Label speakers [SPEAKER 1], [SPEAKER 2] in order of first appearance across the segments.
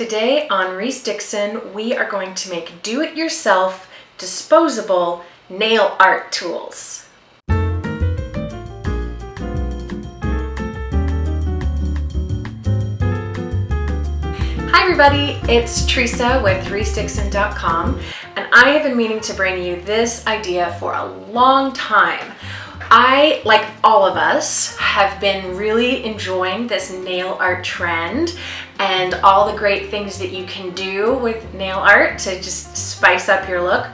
[SPEAKER 1] Today on Reese Dixon, we are going to make do-it-yourself disposable nail art tools. Hi everybody, it's Teresa with ReeseDixon.com, and I have been meaning to bring you this idea for a long time. I, like all of us, have been really enjoying this nail art trend and all the great things that you can do with nail art to just spice up your look.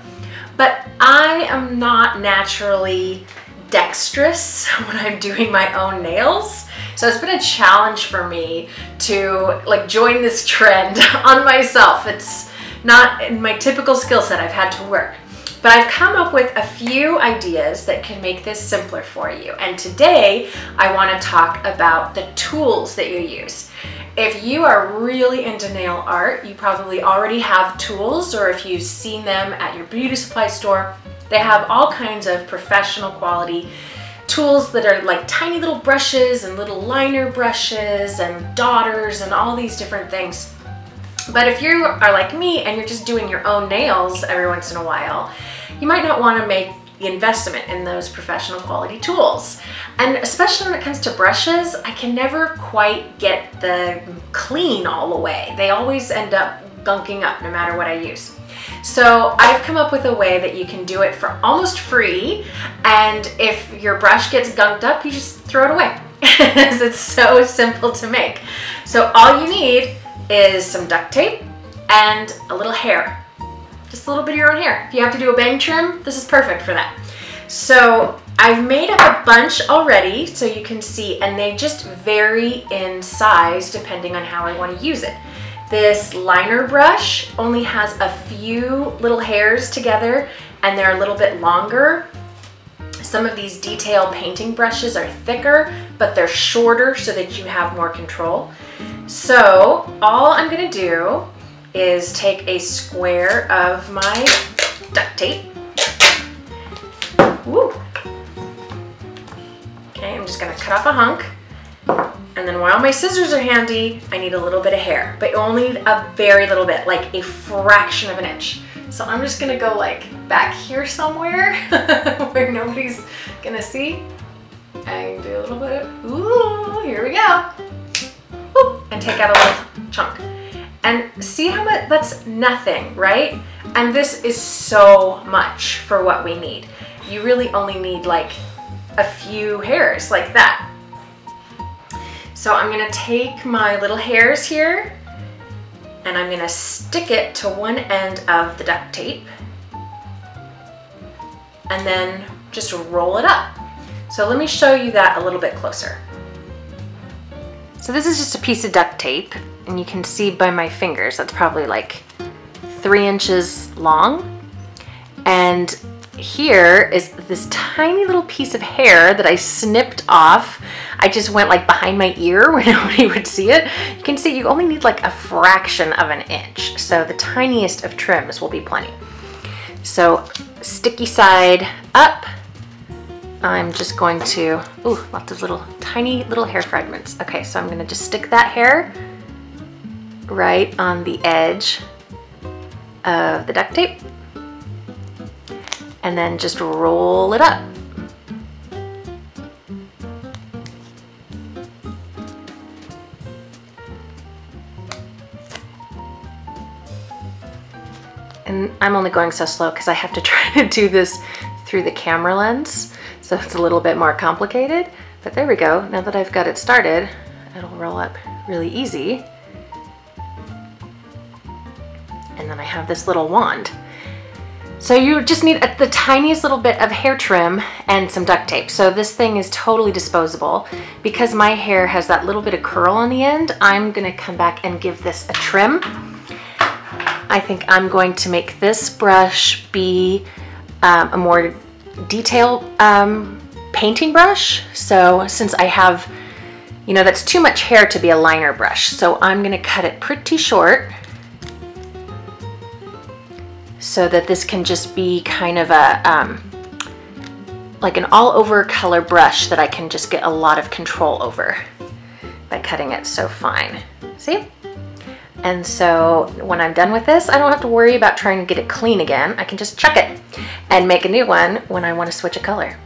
[SPEAKER 1] But I am not naturally dexterous when I'm doing my own nails. So it's been a challenge for me to join this trend on myself. It's not in my typical skill set. I've had to work. But I've come up with a few ideas that can make this simpler for you. And today I want to talk about the tools that you use. If you are really into nail art, you probably already have tools, or if you've seen them at your beauty supply store, they have all kinds of professional quality tools that are like tiny little brushes and little liner brushes and daughters and all these different things. But if you are like me and you're just doing your own nails every once in a while, you might not want to make the investment in those professional quality tools. And especially when it comes to brushes, I can never quite get the clean all the way. They always end up gunking up no matter what I use. So I've come up with a way that you can do it for almost free, and if your brush gets gunked up, you just throw it away. It's so simple to make. So all you need is some duct tape and a little hair. Just a little bit of your own hair. If you have to do a bang trim, this is perfect for that. So I've made up a bunch already so you can see, and they just vary in size depending on how I want to use it. This liner brush only has a few little hairs together and they're a little bit longer. Some of these detail painting brushes are thicker, but they're shorter so that you have more control. So all I'm gonna do is take a square of my duct tape. Woo. Okay, I'm just gonna cut off a hunk. And then while my scissors are handy, I need a little bit of hair, but only a very little bit, like a fraction of an inch. So I'm just gonna go like back here somewhere where nobody's gonna see. I can do a little bit of, ooh, here we go. Whoop, and take out a little chunk. And see how much, that's nothing, right? And this is so much for what we need. You really only need like a few hairs like that. So I'm gonna take my little hairs here and I'm gonna stick it to one end of the duct tape and then just roll it up. So let me show you that a little bit closer. So this is just a piece of duct tape, and you can see by my fingers that's probably like 3 inches long. And here is this tiny little piece of hair that I snipped off. I just went like behind my ear where nobody would see it. You can see you only need like a fraction of an inch. So the tiniest of trims will be plenty. So sticky side up. I'm just going to, ooh, lots of little tiny little hair fragments. Okay, so I'm gonna just stick that hair right on the edge of the duct tape and then just roll it up. And I'm only going so slow because I have to try to do this through the camera lens, so it's a little bit more complicated. But there we go. Now that I've got it started, it'll roll up really easy. And then I have this little wand. So you just need the tiniest little bit of hair trim and some duct tape. So this thing is totally disposable. Because my hair has that little bit of curl on the end, I'm gonna come back and give this a trim. I think I'm going to make this brush be a more detailed painting brush. So since I have, that's too much hair to be a liner brush. So I'm gonna cut it pretty short so that this can just be kind of a, like an all over color brush that I can just get a lot of control over by cutting it so fine. See? And so when I'm done with this, I don't have to worry about trying to get it clean again. I can just chuck it and make a new one when I want to switch a color.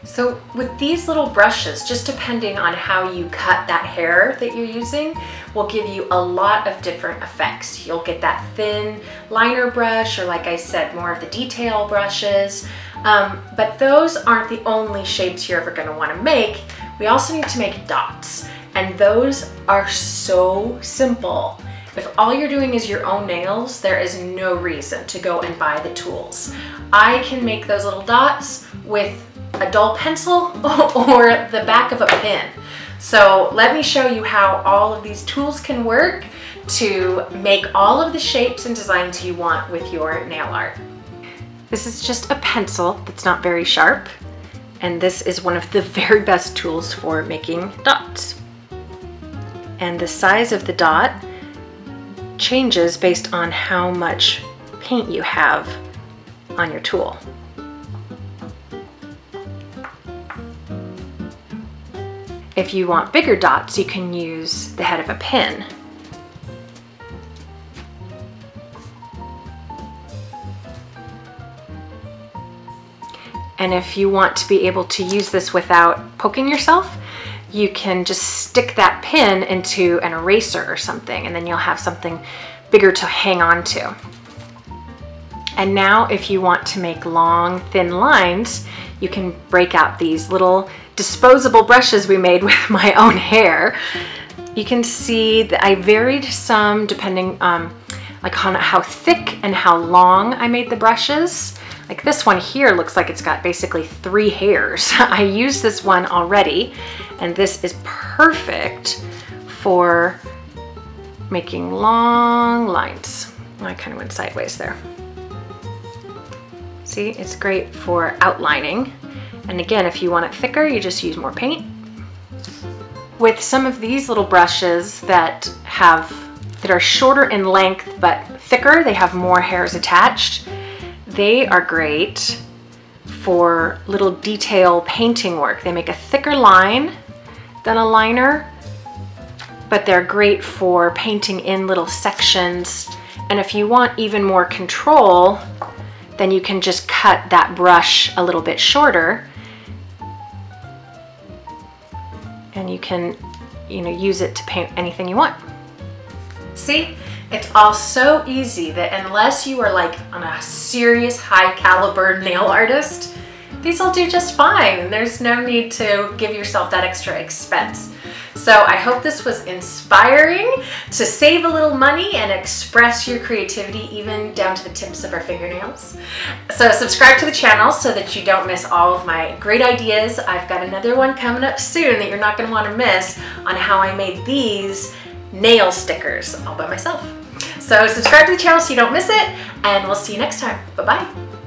[SPEAKER 1] So with these little brushes, just depending on how you cut that hair that you're using, will give you a lot of different effects. You'll get that thin liner brush, or like I said, more of the detail brushes. But those aren't the only shapes you're ever going to want to make. We also need to make dots, and those are so simple. If all you're doing is your own nails, there is no reason to go and buy the tools. I can make those little dots with a dull pencil or the back of a pen. So let me show you how all of these tools can work to make all of the shapes and designs you want with your nail art. This is just a pencil that's not very sharp, and this is one of the very best tools for making dots. And the size of the dot changes based on how much paint you have on your tool. If you want bigger dots, you can use the head of a pin. And if you want to be able to use this without poking yourself, you can just stick that pin into an eraser or something, and then you'll have something bigger to hang on to. And now if you want to make long, thin lines, you can break out these little disposable brushes we made with my own hair. You can see that I varied some depending like on how thick and how long I made the brushes. Like this one here looks like it's got basically 3 hairs. I used this one already, and this is perfect for making long lines. I kind of went sideways there. See, it's great for outlining. And again, if you want it thicker, you just use more paint. With some of these little brushes that are shorter in length but thicker, they have more hairs attached. They are great for little detail painting work. They make a thicker line than a liner, but they're great for painting in little sections. And if you want even more control, then you can just cut that brush a little bit shorter, and you can, use it to paint anything you want. See, it's all so easy that unless you are like on a serious high caliber nail artist, these will do just fine. There's no need to give yourself that extra expense. So I hope this was inspiring to save a little money and express your creativity even down to the tips of our fingernails. So subscribe to the channel so that you don't miss all of my great ideas. I've got another one coming up soon that you're not going to want to miss on how I made these nail stickers all by myself. So subscribe to the channel so you don't miss it, and we'll see you next time. Bye-bye.